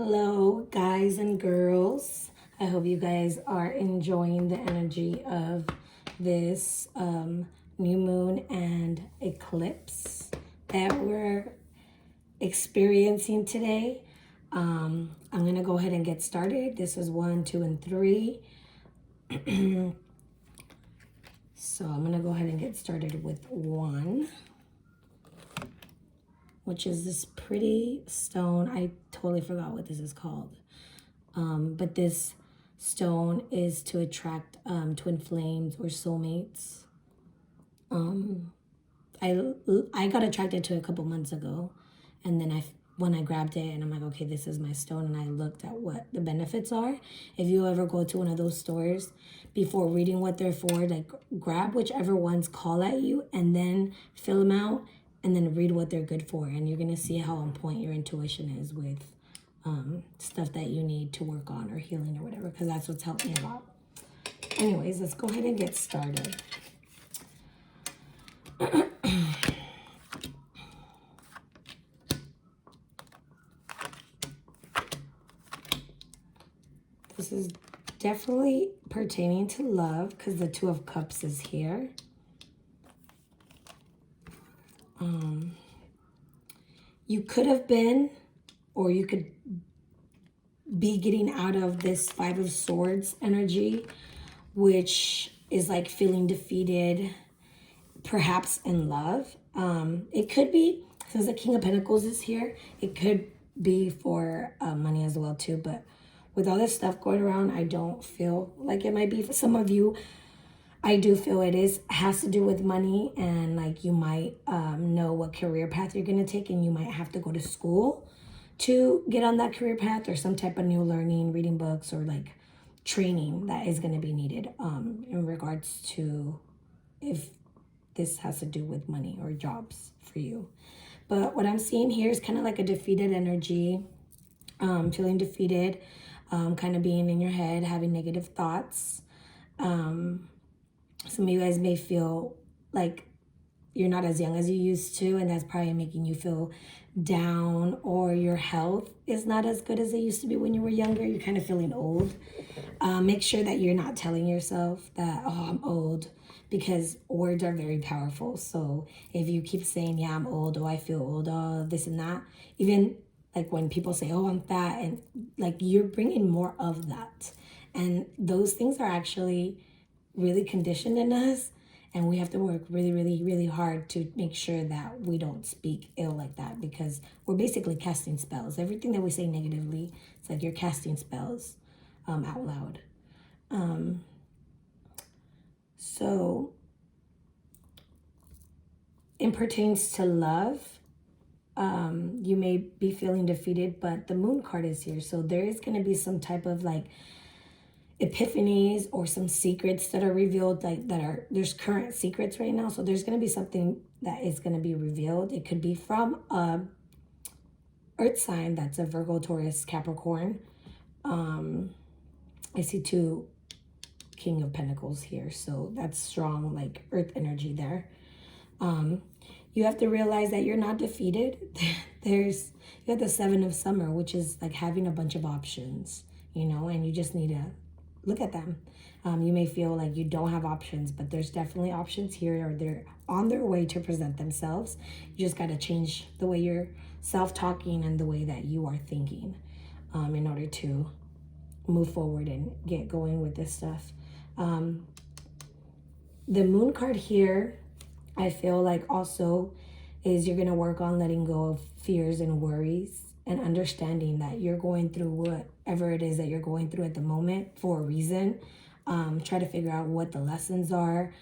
Hello, guys and girls. I hope you guys are enjoying the energy of this new moon and eclipse that we're experiencing today. I'm going to go ahead and get started. This is 1, 2, and 3. So I'm going to go ahead and get started with 1, which is this pretty stone. I totally forgot what this is called. But this stone is to attract twin flames or soulmates. I got attracted to it a couple months ago, and then when I grabbed it and I'm like, okay, this is my stone, and I looked at what the benefits are. If you ever go to one of those stores, before reading what they're for, like grab whichever ones call at you and then fill them out and then read what they're good for, and you're gonna see how on point your intuition is with stuff that you need to work on or healing or whatever, because that's what's helped me a lot. Anyways, let's go ahead and get started. This is definitely pertaining to love because the Two of Cups is here. You could have been, or you could be getting out of this Five of Swords energy, which is like feeling defeated, perhaps in love. It could be, since the King of Pentacles is here, it could be for money as well too. But with all this stuff going around, I don't feel like it might be for some of you. I do feel it has to do with money, and like you might know what career path you're going to take, and you might have to go to school to get on that career path, or some type of new learning, reading books, or like training that is going to be needed in regards to if this has to do with money or jobs for you. But what I'm seeing here is kind of like a defeated energy, feeling defeated, kind of being in your head, having negative thoughts. Some of you guys may feel like you're not as young as you used to, and that's probably making you feel down, or your health is not as good as it used to be when you were younger. You're kind of feeling old. Make sure that you're not telling yourself that, oh, I'm old, because words are very powerful. So if you keep saying, yeah, I'm old, oh, I feel old, oh, this and that, even like when people say, oh, I'm fat, and like you're bringing more of that. And those things are actually really conditioned in us, and we have to work really, really, really hard to make sure that we don't speak ill like that, because we're basically casting spells. Everything that we say negatively, it's like you're casting spells out loud. So it pertains to love. You may be feeling defeated, but the Moon card is here. So there is going to be some type of like epiphanies or some secrets that are revealed, like there's current secrets right now. So there's going to be something that is going to be revealed. It could be from a earth sign that's a Virgo, Taurus, Capricorn. I see 2 King of Pentacles here, so that's strong, like earth energy there. You have to realize that you're not defeated. You have the 7 of Summer, which is like having a bunch of options, and you just need to look at them. You may feel like you don't have options, but there's definitely options here, or they're on their way to present themselves. You just got to change the way you're self-talking and the way that you are thinking in order to move forward and get going with this stuff. The Moon card here, I feel like also is you're going to work on letting go of fears and worries, and understanding that you're going through whatever it is that you're going through at the moment for a reason. Try to figure out what the lessons are.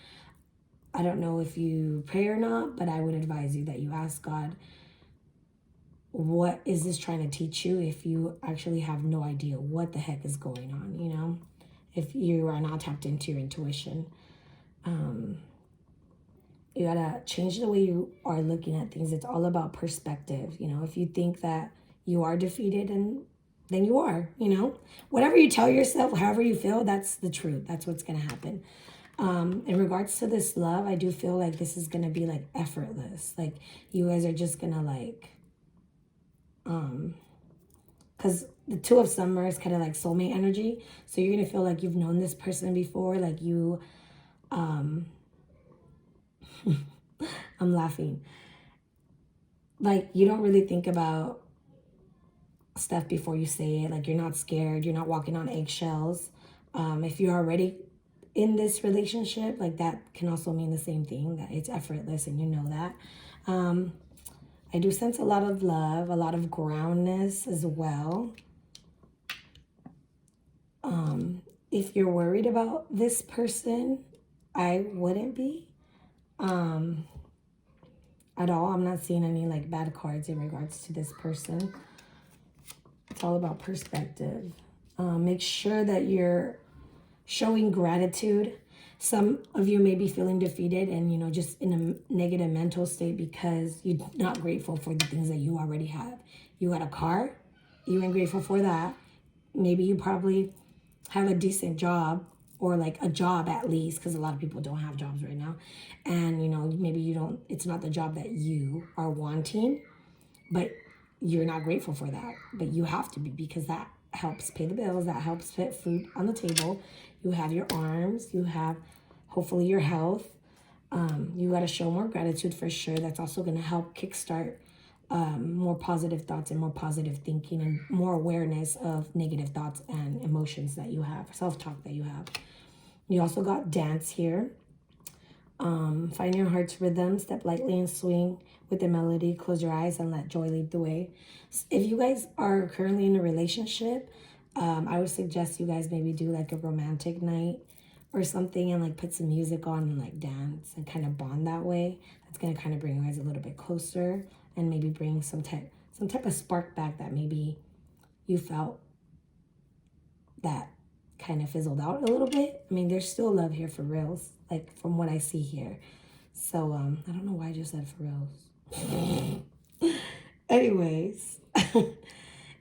I don't know if you pray or not, but I would advise you that you ask God, what is this trying to teach you, if you actually have no idea what the heck is going on, if you are not tapped into your intuition. You gotta change the way you are looking at things. It's all about perspective. If you think that you are defeated, and then you are, whatever you tell yourself, however you feel, that's the truth. That's what's going to happen. In regards to this love, I do feel like this is going to be like effortless. Like you guys are just going to like, because the Two of Summer is kind of like soulmate energy. So you're going to feel like you've known this person before. Like you, I'm laughing. Like you don't really think about stuff before you say it. Like you're not scared. You're not walking on eggshells. If you're already in this relationship, like that can also mean the same thing, that it's effortless and you know that. I do sense a lot of love, a lot of groundness as well. If you're worried about this person, I wouldn't be at all. I'm not seeing any like bad cards in regards to this person. It's all about perspective. Make sure that you're showing gratitude. Some of you may be feeling defeated and, you know, just in a negative mental state because you're not grateful for the things that you already have. You got a car, you ain't grateful for that. Maybe you probably have a decent job, or like a job at least, because a lot of people don't have jobs right now. And, you know, maybe you don't, it's not the job that you are wanting, but you're not grateful for that. But you have to be, because that helps pay the bills, that helps put food on the table. You have your arms, you have hopefully your health. You got to show more gratitude for sure. That's also going to help kickstart more positive thoughts and more positive thinking and more awareness of negative thoughts and emotions that you have, self-talk that you have. You also got dance here. Find your heart's rhythm, step lightly and swing with the melody, close your eyes and let joy lead the way. If you guys are currently in a relationship, I would suggest you guys maybe do like a romantic night or something and like put some music on and like dance and kind of bond that way. That's going to kind of bring you guys a little bit closer and maybe bring some type of spark back that maybe you felt that kind of fizzled out a little bit. I mean, there's still love here for reals, like from what I see here. So I don't know why I just said for reals. Anyways,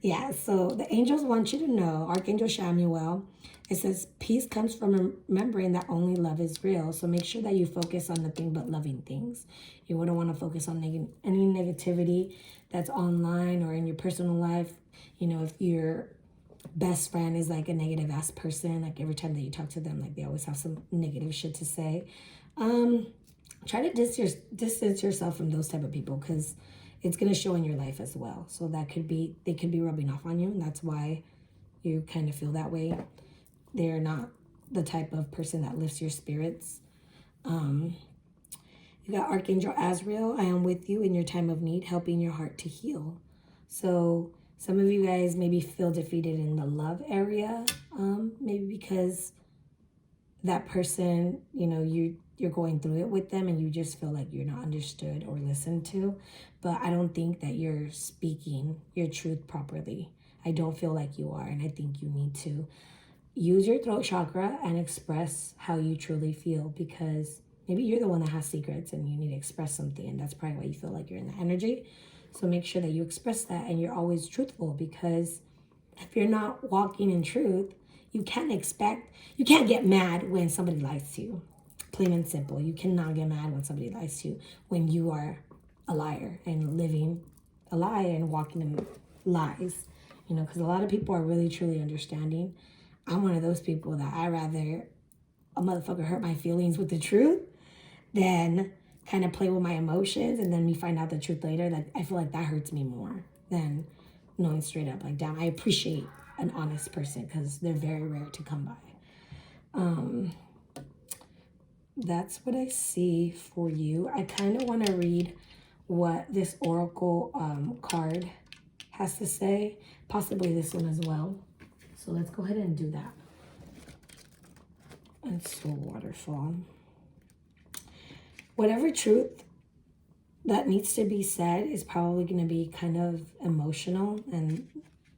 yeah, so the angels want you to know, Archangel Chamuel, it says peace comes from remembering that only love is real. So make sure that you focus on nothing but loving things. You wouldn't want to focus on any negativity that's online or in your personal life. You know, if your best friend is like a negative ass person, like every time that you talk to them, like they always have some negative shit to say. Try to distance yourself from those type of people, because it's going to show in your life as well. So that could be, they could be rubbing off on you, and that's why you kind of feel that way. They're not the type of person that lifts your spirits. You got Archangel Azrael. I am with you in your time of need, helping your heart to heal. So some of you guys maybe feel defeated in the love area, maybe because that person, you know, you're going through it with them and you just feel like you're not understood or listened to. But I don't think that you're speaking your truth properly. I don't feel like you are, and I think you need to use your throat chakra and express how you truly feel, because maybe you're the one that has secrets and you need to express something, and that's probably why you feel like you're in the energy. So make sure that you express that and you're always truthful, because if you're not walking in truth, you can't get mad when somebody lies to you. Plain and simple. You cannot get mad when somebody lies to you, when you are a liar and living a lie and walking in lies. You know, because a lot of people are really, truly understanding. I'm one of those people that I rather a motherfucker hurt my feelings with the truth than kind of play with my emotions and then me find out the truth later. Like, I feel like that hurts me more than knowing straight up, like, damn, I appreciate an honest person, because they're very rare to come by. That's what I see for you. I kind of want to read what this oracle card has to say, possibly this one as well. So let's go ahead and do that. And Soul Waterfall. Whatever truth that needs to be said is probably going to be kind of emotional, and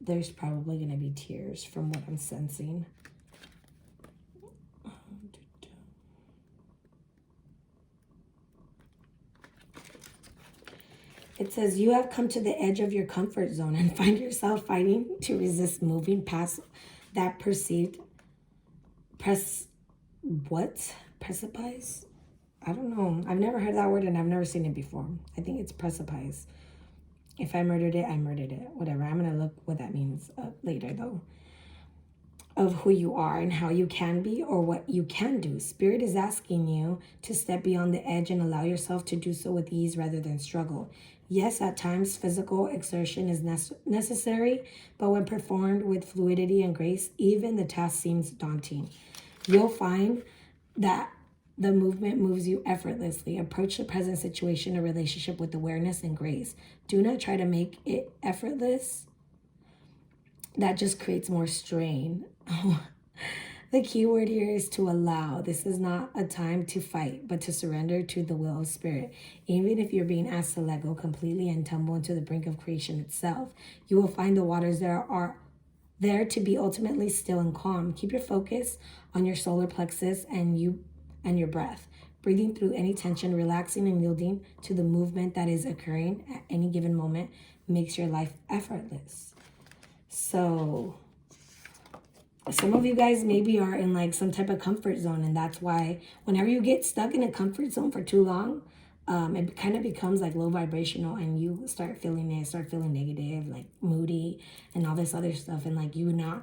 there's probably going to be tears from what I'm sensing. It says, you have come to the edge of your comfort zone and find yourself fighting to resist moving past that perceived precipice? I don't know. I've never heard that word and I've never seen it before. I think it's precipice. If I murdered it, I murdered it. Whatever. I'm going to look what that means. lessons later though, of who you are and how you can be or what you can do. Spirit is asking you to step beyond the edge and allow yourself to do so with ease rather than struggle. Yes, at times physical exertion is necessary, but when performed with fluidity and grace, even the task seems daunting. You'll find that the movement moves you effortlessly. Approach the present situation or relationship with awareness and grace. Do not try to make it effortless. That just creates more strain. The key word here is to allow. This is not a time to fight, but to surrender to the will of spirit. Even if you're being asked to let go completely and tumble into the brink of creation itself, you will find the waters there are there to be ultimately still and calm. Keep your focus on your solar plexus and your breath. Breathing through any tension, relaxing and yielding to the movement that is occurring at any given moment makes your life effortless. So some of you guys maybe are in like some type of comfort zone, and that's why whenever you get stuck in a comfort zone for too long, it kind of becomes like low vibrational, and you start feeling negative, like moody and all this other stuff, and like you're not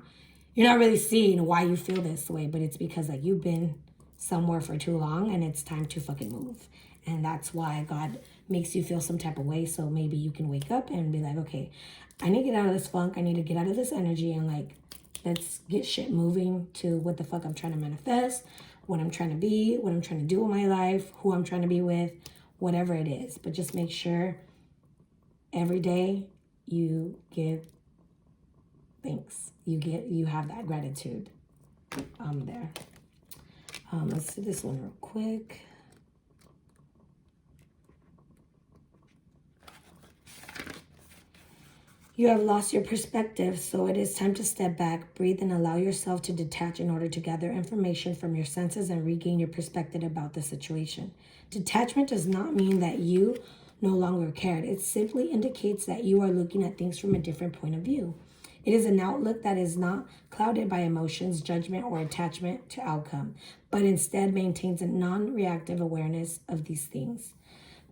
really seeing why you feel this way, but it's because like you've been somewhere for too long and it's time to fucking move. And that's why God makes you feel some type of way, so maybe you can wake up and be like, okay, I need to get out of this funk, I need to get out of this energy, and like let's get shit moving to what the fuck I'm trying to manifest, what I'm trying to be, what I'm trying to do in my life, who I'm trying to be with, whatever it is. But just make sure every day you give thanks. You have that gratitude there. Let's do this one real quick. You have lost your perspective, so it is time to step back, breathe, and allow yourself to detach in order to gather information from your senses and regain your perspective about the situation. Detachment does not mean that you no longer cared. It simply indicates that you are looking at things from a different point of view. It is an outlook that is not clouded by emotions, judgment, or attachment to outcome, but instead maintains a non-reactive awareness of these things.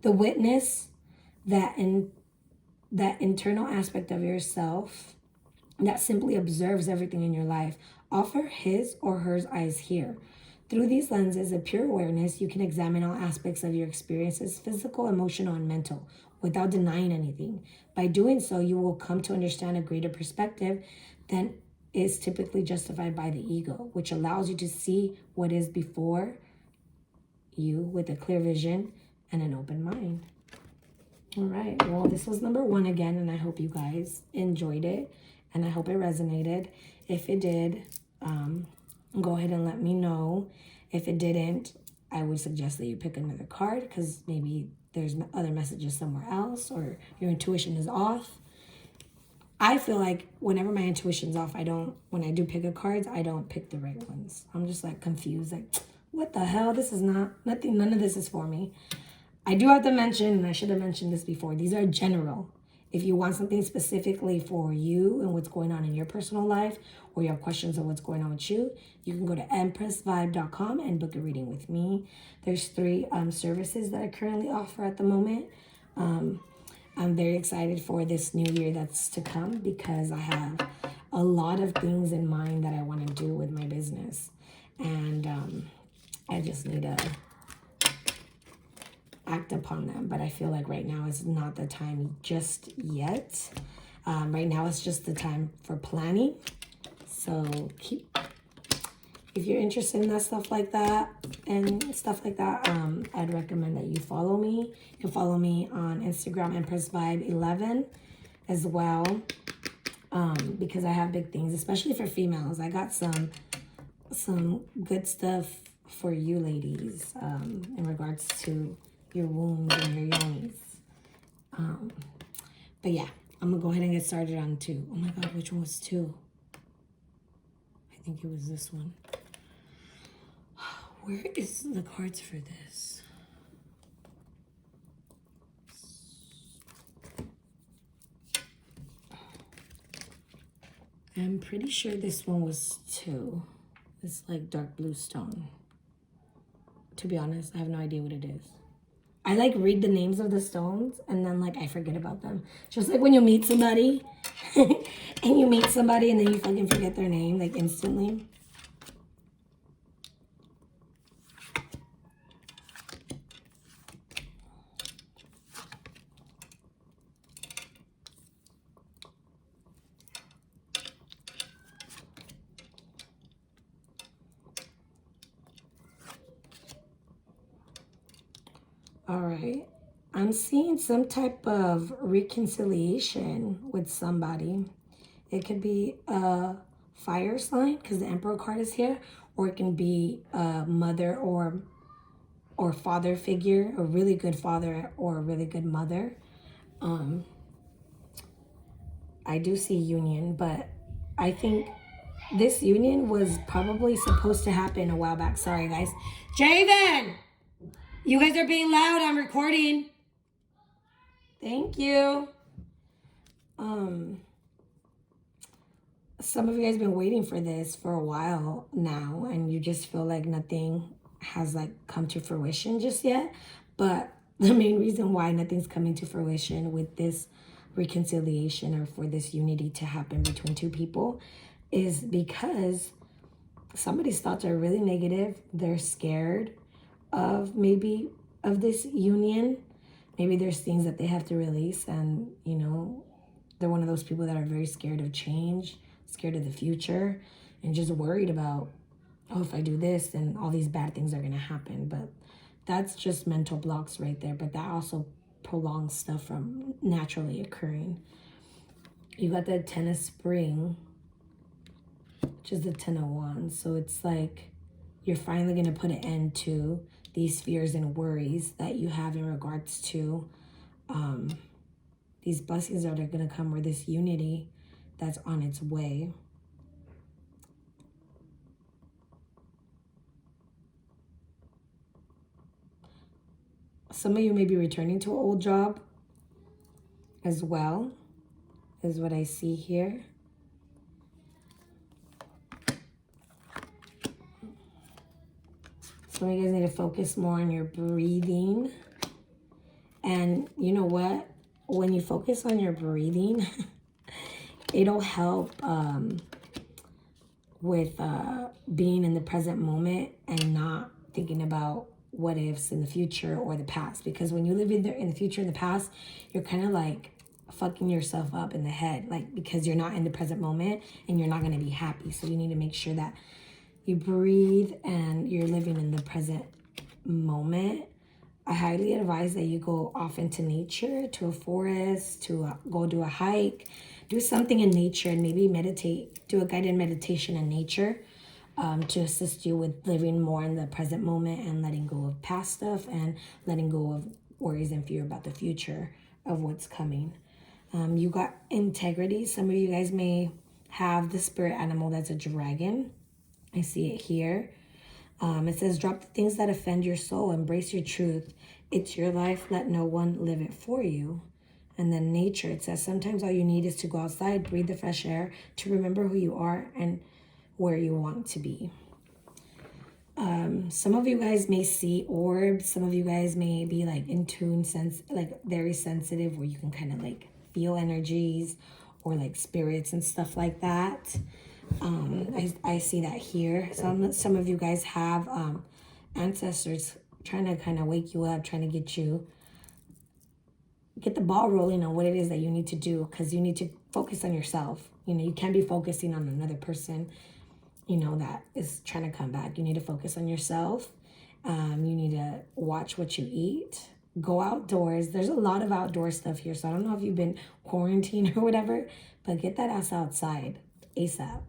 The witness that internal aspect of yourself that simply observes everything in your life. Offer his or her eyes here. Through these lenses of pure awareness, you can examine all aspects of your experiences, physical, emotional, and mental, without denying anything. By doing so, you will come to understand a greater perspective than is typically justified by the ego, which allows you to see what is before you with a clear vision and an open mind. All right, well, this was number 1 again, and I hope you guys enjoyed it, and I hope it resonated. If it did, go ahead and let me know. If it didn't, I would suggest that you pick another card, because maybe there's other messages somewhere else, or your intuition is off. I feel like whenever my intuition's off, when I do pick a cards, I don't pick the right ones. I'm just like confused, like, what the hell? This is none of this is for me. I do have to mention, and I should have mentioned this before, these are general. If you want something specifically for you and what's going on in your personal life, or you have questions on what's going on with you, you can go to empressvibe.com and book a reading with me. There's 3 services that I currently offer at the moment. I'm very excited for this new year that's to come, because I have a lot of things in mind that I want to do with my business. And I just need to act upon them, but I feel like right now is not the time just yet. Right now it's just the time for planning. So if you're interested in that stuff like that, I'd recommend that you follow me. You can follow me on Instagram, EmpressVibe11 as well, because I have big things, especially for females. I got some good stuff for you ladies in regards to your wombs and your yonis. But yeah, I'm gonna go ahead and get started on 2. Oh my god, which one was 2? I think it was this one. Where is the cards for this? I'm pretty sure this one was 2. It's like dark blue stone. To be honest, I have no idea what it is. I like read the names of the stones and then like I forget about them. Just like when you meet somebody and you meet somebody and then you fucking forget their name like instantly. All right. I'm seeing some type of reconciliation with somebody. It could be a fire sign because the Emperor card is here, or it can be a mother or father figure, a really good father or a really good mother. I do see union, but I think this union was probably supposed to happen a while back. Sorry, guys. Javen! You guys are being loud. I'm recording. Thank you. Some of you guys been waiting for this for a while now, and you just feel like nothing has like come to fruition just yet. But the main reason why nothing's coming to fruition with this reconciliation or for this unity to happen between two people is because somebody's thoughts are really negative. They're scared of maybe of this union. Maybe there's things that they have to release, and you know, they're one of those people that are very scared of change, scared of the future, and just worried about, oh, if I do this, then all these bad things are gonna happen. But that's just mental blocks right there. But that also prolongs stuff from naturally occurring. You got the Ten of Spring, which is the Ten of Wands. So it's like you're finally gonna put an end to these fears and worries that you have in regards to these blessings that are going to come, or this unity that's on its way. Some of you may be returning to an old job as well, is what I see here. Some of you guys need to focus more on your breathing. And you know what? When you focus on your breathing, it'll help with being in the present moment and not thinking about what ifs in the future or the past. Because when you live in the future and the past, you're kind of like fucking yourself up in the head, like because you're not in the present moment and you're not going to be happy. So you need to make sure that you breathe and you're living in the present moment. I highly advise that you go off into nature, to a forest, to go do a hike, do something in nature, and maybe meditate, do a guided meditation in nature to assist you with living more in the present moment and letting go of past stuff and letting go of worries and fear about the future of what's coming. You got integrity. Some of you guys may have the spirit animal that's a dragon. I see it here. It says, drop the things that offend your soul. Embrace your truth. It's your life. Let no one live it for you. And then nature, it says, sometimes all you need is to go outside, breathe the fresh air, to remember who you are and where you want to be. Some of you guys may see orbs. Some of you guys may be like in tune, like very sensitive, where you can kind of like feel energies or like spirits and stuff like that. I see that here. Some of you guys have ancestors trying to kind of wake you up, trying to get the ball rolling on what it is that you need to do, because you need to focus on yourself. You know, you can't be focusing on another person, you know, that is trying to come back. You need to focus on yourself. You need to watch what you eat. Go outdoors. There's a lot of outdoor stuff here. So I don't know if you've been quarantined or whatever, but get that ass outside ASAP.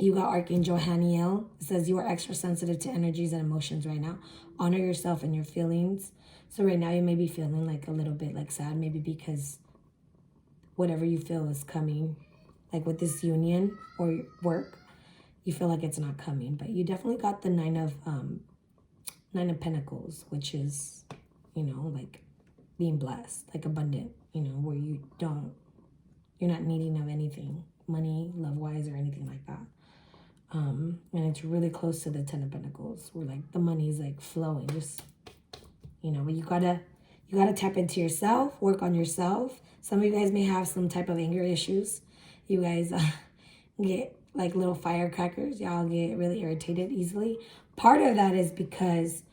You got Archangel Haniel. It says you are extra sensitive to energies and emotions right now. Honor yourself and your feelings. So right now you may be feeling like a little bit like sad, maybe because whatever you feel is coming, like with this union or work, you feel like it's not coming. But you definitely got the Nine of Pentacles, which is, you know, like being blessed, like abundant, you know, where you're not needing of anything, money, love-wise, or anything like that. And it's really close to the Ten of Pentacles, where like the money's like flowing, just, you know, but you You got to tap into yourself, work on yourself. Some of you guys may have some type of anger issues. You guys get like little firecrackers. Y'all get really irritated easily. Part of that is because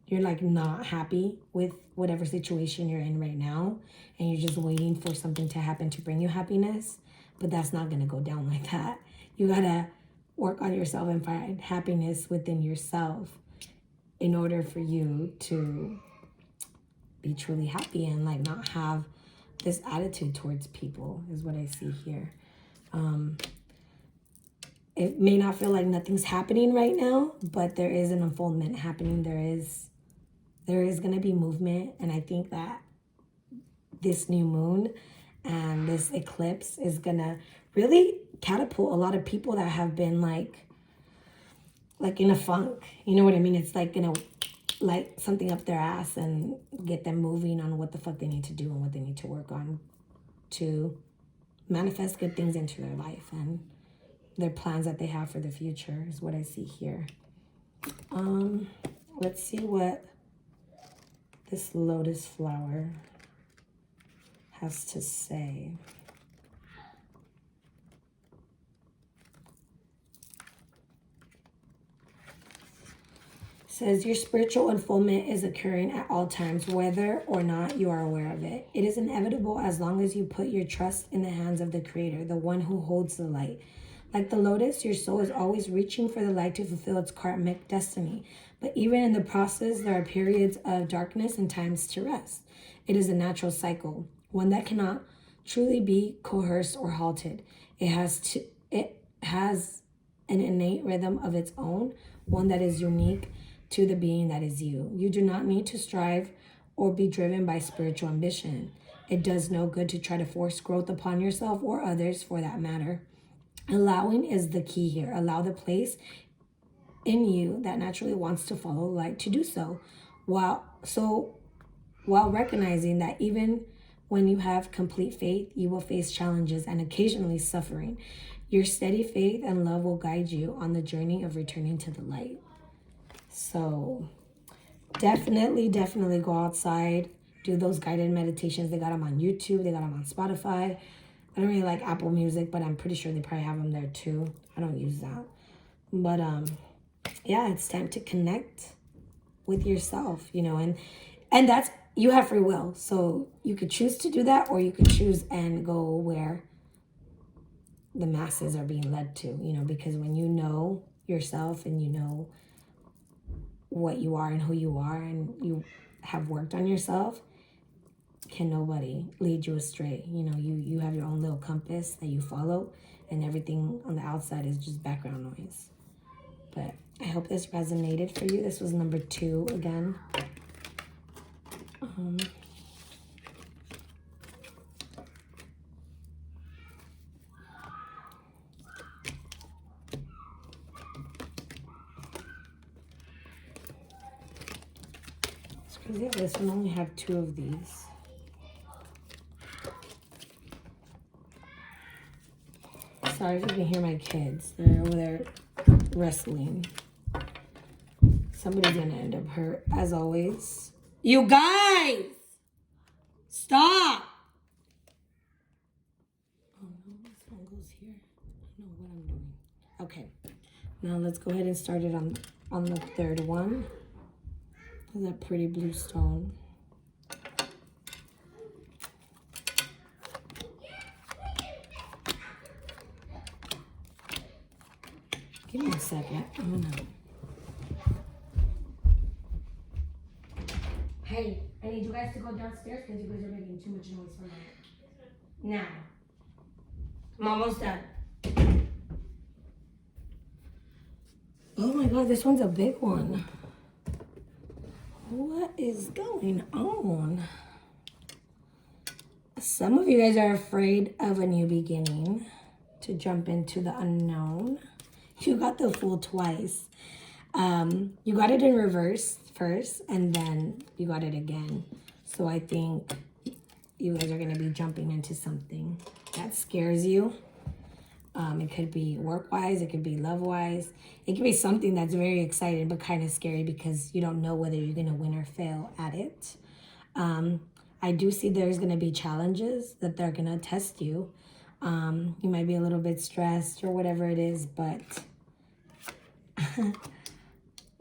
you're like not happy with whatever situation you're in right now, and you're just waiting for something to happen to bring you happiness. But that's not going to go down like that. You got to work on yourself and find happiness within yourself in order for you to be truly happy and like not have this attitude towards people is what I see here. It may not feel like nothing's happening right now, but there is an unfoldment happening. There is going to be movement, and I think that this new moon and this eclipse is going to really catapult a lot of people that have been like in a funk. You know what I mean? It's like going to light something up their ass and get them moving on what the fuck they need to do and what they need to work on to manifest good things into their life and their plans that they have for the future is what I see here. Let's see what this lotus flower has to say. Says your spiritual unfoldment is occurring at all times, whether or not you are aware of it. It is inevitable as long as you put your trust in the hands of the Creator, the one who holds the light. Like the lotus, your soul is always reaching for the light to fulfill its karmic destiny. But even in the process, there are periods of darkness and times to rest. It is a natural cycle, one that cannot truly be coerced or halted. It has an innate rhythm of its own, one that is unique to the being that is you. You do not need to strive or be driven by spiritual ambition. It does no good to try to force growth upon yourself or others for that matter. Allowing is the key here. Allow the place in you that naturally wants to follow light to do so, while recognizing that even when you have complete faith, you will face challenges and occasionally suffering. Your steady faith and love will guide you on the journey of returning to the light. So definitely go outside, do those guided meditations. They got them on YouTube, they got them on Spotify. I don't really like Apple Music, but I'm pretty sure they probably have them there too. I don't use that. But yeah, it's time to connect with yourself, you know, and that's, you have free will. So you could choose to do that, or you could choose and go where the masses are being led to, you know, because when you know yourself and you know what you are and who you are and you have worked on yourself, can nobody lead you astray. You know, you have your own little compass that you follow, and everything on the outside is just background noise. But I hope this resonated for you. This was number 2 again. It's crazy. This one only have 2 of these. Sorry if you can hear my kids. They're over there wrestling. Somebody's gonna end up hurt, as always. You guys! Stop! Oh no, this one goes here. I don't know what I'm doing. Okay. Now let's go ahead and start it on the 3rd one. That pretty blue stone. Give me a second. I'm gonna... Hey, I need you guys to go downstairs because you guys are making too much noise for me. Now. I'm almost done. Oh my god, this one's a big one. What is going on? Some of you guys are afraid of a new beginning, to jump into the unknown. You got the Fool twice. You got it in reverse first, and then you got it again. So I think you guys are going to be jumping into something that scares you. It could be work-wise, it could be love-wise. It could be something that's very exciting but kind of scary because you don't know whether you're going to win or fail at it. I do see there's going to be challenges that they're going to test you. You might be a little bit stressed or whatever it is, but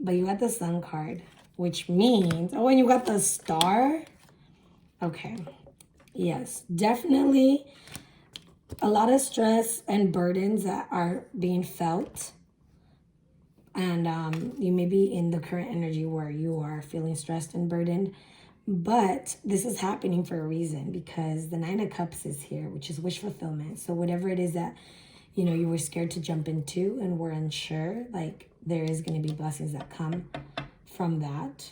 you got the Sun card, which means, oh, and you got the Star. Okay. Yes, definitely a lot of stress and burdens that are being felt. And you may be in the current energy where you are feeling stressed and burdened. But this is happening for a reason, because the Nine of Cups is here, which is wish fulfillment. So whatever it is that, you were scared to jump into and were unsure, like there is going to be blessings that come from that.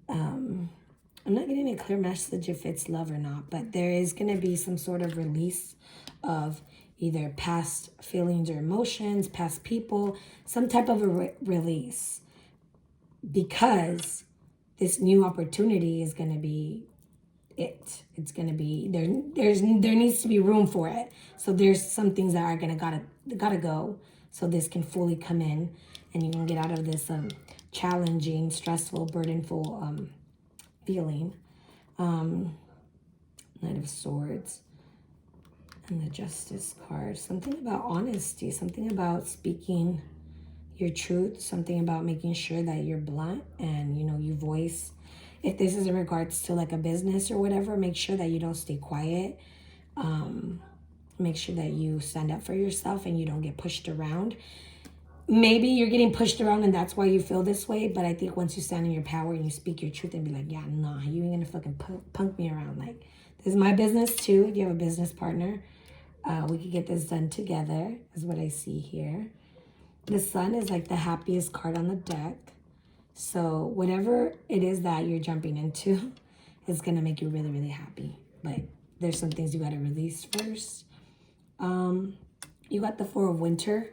I'm not getting a clear message if it's love or not, but there is going to be some sort of release of either past feelings or emotions, past people, some type of a release, because this new opportunity is going to be it. It's going to be there. There needs to be room for it. So there's some things that are going to gotta go, so this can fully come in, and you can get out of this challenging, stressful, burdenful feeling. Knight of Swords and the Justice card. Something about honesty, something about speaking your truth, something about making sure that you're blunt and you voice. If this is in regards to like a business or whatever, make sure that you don't stay quiet. Make sure that you stand up for yourself and you don't get pushed around. Maybe you're getting pushed around and that's why you feel this way, but I think once you stand in your power and you speak your truth and be like, yeah, nah, you ain't gonna fucking punk me around. Like, this is my business too. If you have a business partner, we could get this done together, is what I see here. The Sun is like the happiest card on the deck. So whatever it is that you're jumping into is going to make you really, really happy. But there's some things you got to release first. You got the Four of Winter.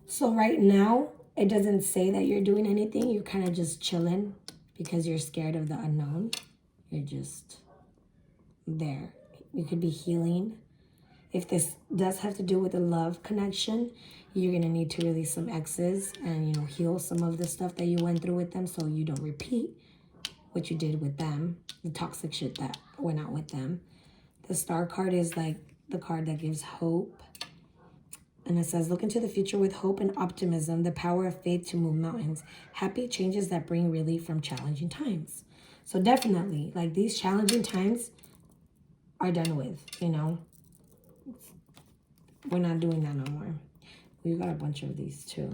So right now, it doesn't say that you're doing anything. You're kind of just chilling because you're scared of the unknown. You're just there. You could be healing. If this does have to do with a love connection, you're going to need to release some exes and, heal some of the stuff that you went through with them so you don't repeat what you did with them, the toxic shit that went out with them. The Star card is like the card that gives hope. And it says, look into the future with hope and optimism, the power of faith to move mountains, happy changes that bring relief from challenging times. So definitely, like, these challenging times are done with, We're not doing that no more. We've got a bunch of these too.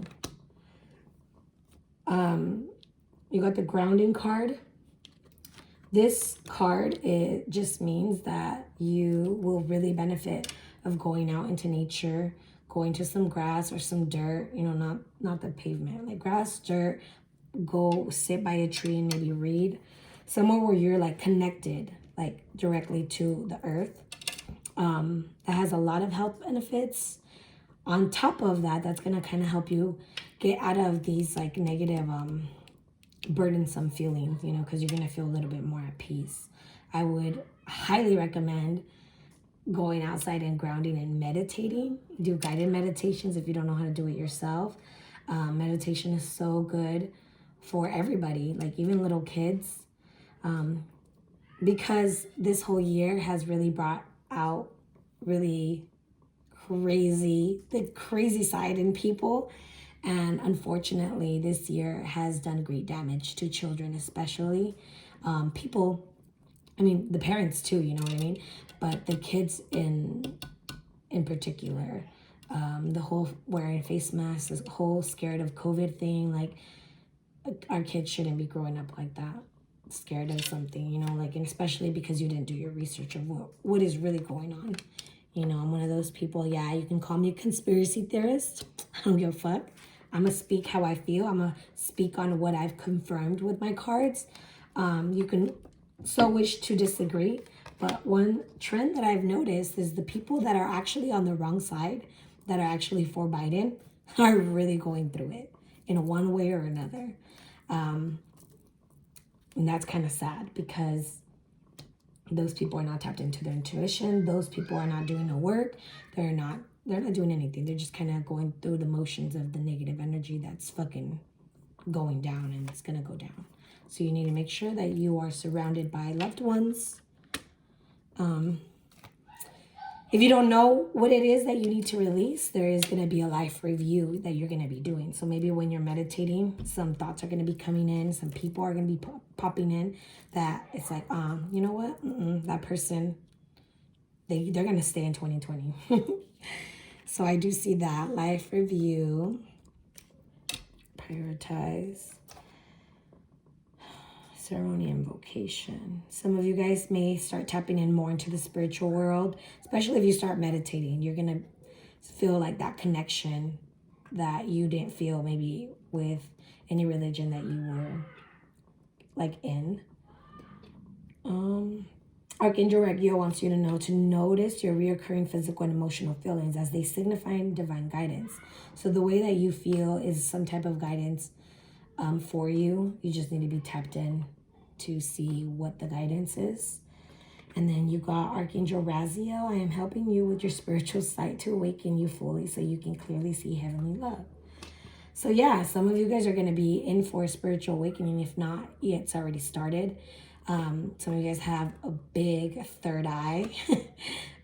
You got the Grounding card. This card, it just means that you will really benefit of going out into nature, going to some grass or some dirt, not the pavement, like grass, dirt. Go sit by a tree and maybe read. Somewhere where you're like connected, like directly to the earth. That has a lot of health benefits. On top of that, that's going to kind of help you get out of these like negative, burdensome feelings, because you're going to feel a little bit more at peace. I would highly recommend going outside and grounding and meditating. Do guided meditations if you don't know how to do it yourself. Meditation is so good for everybody, like even little kids, because this whole year has really brought out really the crazy side in people. And unfortunately, this year has done great damage to children, especially people. I mean, the parents too, you know what I mean? But the kids in particular, the whole wearing face masks, this whole scared of COVID thing, like our kids shouldn't be growing up like that, scared of something, like, and especially because you didn't do your research of what is really going on. I'm one of those people, yeah, you can call me a conspiracy theorist. I don't give a fuck. I'm going to speak how I feel. I'm going to speak on what I've confirmed with my cards. You can so wish to disagree, but one trend that I've noticed is the people that are actually on the wrong side, that are actually for Biden, are really going through it in one way or another. And that's kind of sad, because those people are not tapped into their intuition. Those people are not doing the work. They're not doing anything. They're just kind of going through the motions of the negative energy that's fucking going down, and it's going to go down. So you need to make sure that you are surrounded by loved ones. If you don't know what it is that you need to release, there is going to be a life review that you're going to be doing. So maybe when you're meditating, some thoughts are going to be coming in, some people are going to be popping in that it's like, you know what? That person, they're going to stay in 2020. So I do see that life review, prioritize, ceremony, invocation. Some of you guys may start tapping in more into the spiritual world, especially if you start meditating. You're going to feel like that connection that you didn't feel maybe with any religion that you were like in. Archangel Raguel wants you to know to notice your reoccurring physical and emotional feelings as they signify divine guidance. So the way that you feel is some type of guidance for you. You just need to be tapped in to see what the guidance is. And then you got Archangel Raziel. I am helping you with your spiritual sight to awaken you fully so you can clearly see heavenly love. So yeah, some of you guys are going to be in for a spiritual awakening. If not, it's already started. Some of you guys have a big third eye,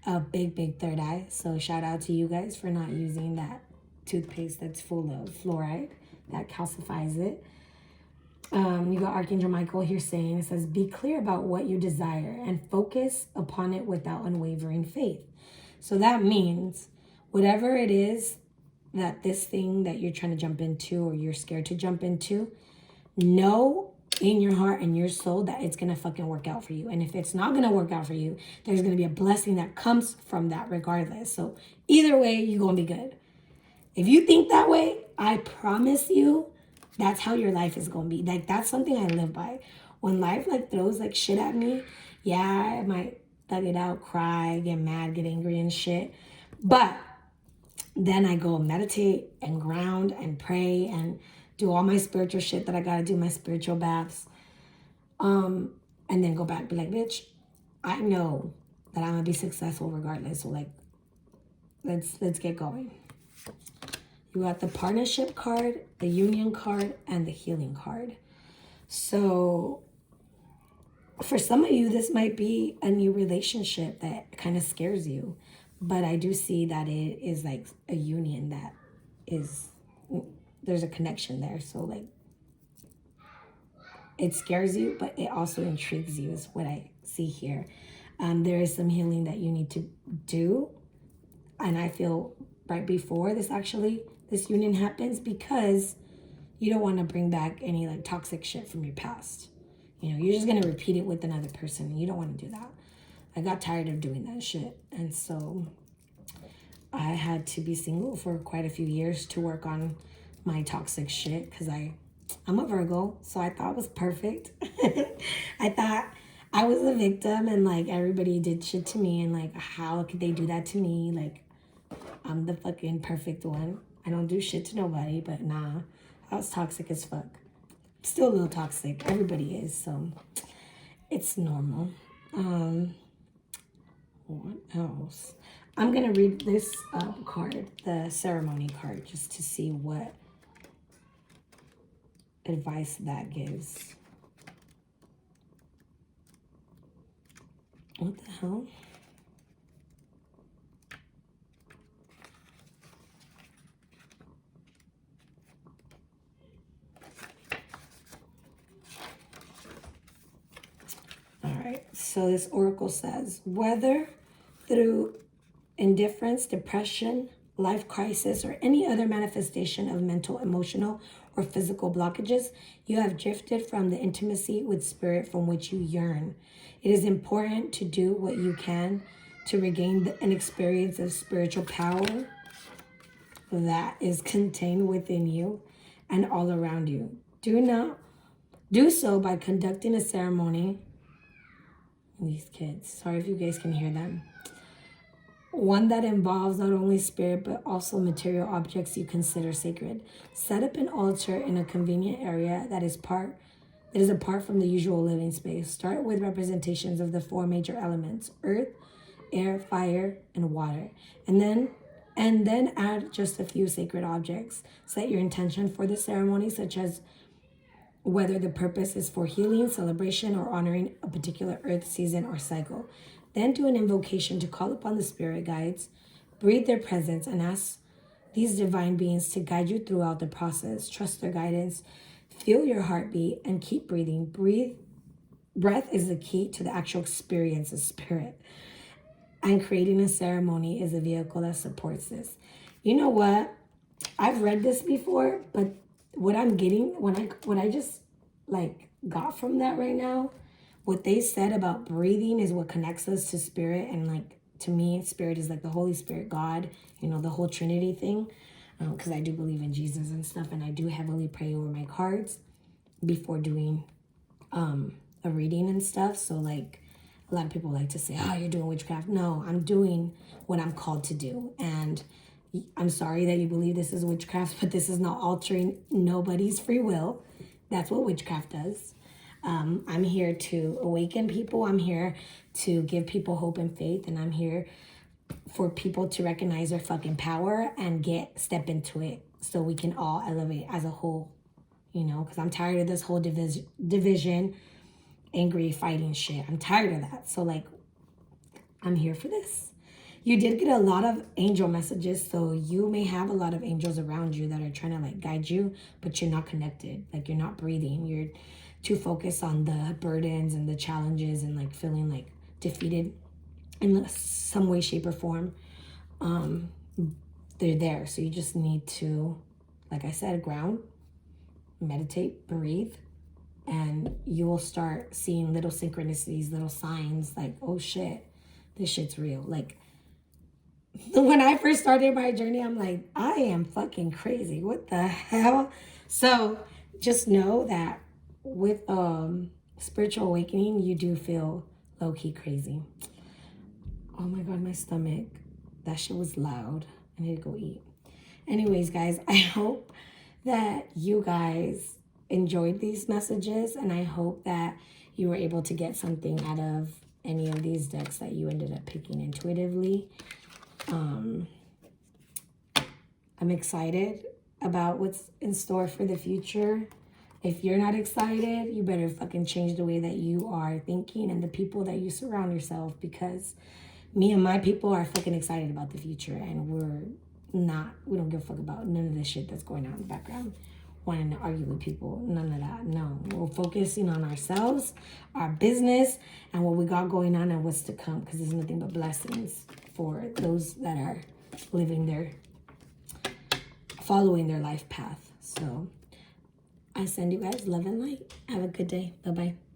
a big third eye. So shout out to you guys for not using that toothpaste that's full of fluoride that calcifies it. You got Archangel Michael here saying, it says, be clear about what you desire and focus upon it without unwavering faith. So that means whatever it is that this thing that you're trying to jump into or you're scared to jump into, know in your heart and your soul that it's going to fucking work out for you. And if it's not going to work out for you, there's going to be a blessing that comes from that regardless. So either way, you're going to be good. If you think that way, I promise you, that's how your life is going to be. Like, that's something I live by. When life, like, throws, like, shit at me, yeah, I might thug it out, cry, get mad, get angry and shit. But then I go meditate and ground and pray and do all my spiritual shit that I got to do, my spiritual baths. And then go back and be like, bitch, I know that I'm going to be successful regardless. So, like, let's get going. You got the partnership card, the union card, and the healing card. So for some of you, this might be a new relationship that kind of scares you. But I do see that it is like a union that is, there's a connection there. So like, it scares you, but it also intrigues you is what I see here. There is some healing that you need to do. And I feel right before this union happens, because you don't want to bring back any like toxic shit from your past. You know, you're just going to repeat it with another person, and you don't want to do that. I got tired of doing that shit. And so I had to be single for quite a few years to work on my toxic shit, because I'm a Virgo, so I thought it was perfect. I thought I was the victim and like everybody did shit to me, and like how could they do that to me? Like, I'm the fucking perfect one. I don't do shit to nobody, but nah, I was toxic as fuck. Still a little toxic. Everybody is, so it's normal. What else? I'm gonna read this card, the ceremony card, just to see what advice that gives. What the hell? All right, so this oracle says, whether through indifference, depression, life crisis, or any other manifestation of mental, emotional, or physical blockages, you have drifted from the intimacy with spirit from which you yearn. It is important to do what you can to regain an experience of spiritual power that is contained within you and all around you. Do so by conducting a ceremony. These kids, sorry if you guys can hear them. One that involves not only spirit but also material objects you consider sacred. Set up an altar in a convenient area that is apart from the usual living space. Start with representations of the four major elements: earth, air, fire, and water. And then add just a few sacred objects. Set your intention for the ceremony, such as whether the purpose is for healing, celebration, or honoring a particular earth season or cycle. Then do an invocation to call upon the spirit guides, breathe their presence, and ask these divine beings to guide you throughout the process. Trust their guidance, feel your heartbeat, and keep breathing. Breath is the key to the actual experience of spirit. And creating a ceremony is a vehicle that supports this. You know what? I've read this before, but what I'm getting, what I just like got from that right now, what they said about breathing is what connects us to spirit. And like, to me, spirit is like the Holy Spirit, God, the whole Trinity thing. Because I do believe in Jesus and stuff, and I do heavily pray over my cards before doing a reading and stuff. So like, a lot of people like to say, oh, you're doing witchcraft. No, I'm doing what I'm called to do. And I'm sorry that you believe this is witchcraft, but this is not altering nobody's free will. That's what witchcraft does. I'm here to awaken people. I'm here to give people hope and faith. And I'm here for people to recognize their fucking power and step into it so we can all elevate as a whole, because I'm tired of this whole division, angry fighting shit. I'm tired of that. So like, I'm here for this. You did get a lot of angel messages, so you may have a lot of angels around you that are trying to like guide you, but you're not connected. Like, you're not breathing. You're too focused on the burdens and the challenges and like feeling like defeated in some way, shape, or form. They're there. So you just need to, like I said, ground, meditate, breathe, and you will start seeing little synchronicities, little signs like, oh shit, this shit's real. Like, when I first started my journey, I'm like, I am fucking crazy. What the hell? So just know that with spiritual awakening, you do feel low-key crazy. Oh my God, my stomach. That shit was loud. I need to go eat. Anyways, guys, I hope that you guys enjoyed these messages, and I hope that you were able to get something out of any of these decks that you ended up picking intuitively. I'm excited about what's in store for the future. If you're not excited, you better fucking change the way that you are thinking and the people that you surround yourself, because me and my people are fucking excited about the future, and we don't give a fuck about none of this shit that's going on in the background, wanting to argue with people. None of that. No, we're focusing on ourselves, our business, and what we got going on and what's to come, because there's nothing but blessings for those that are following their life path. So I send you guys love and light. Have a good day. Bye-bye.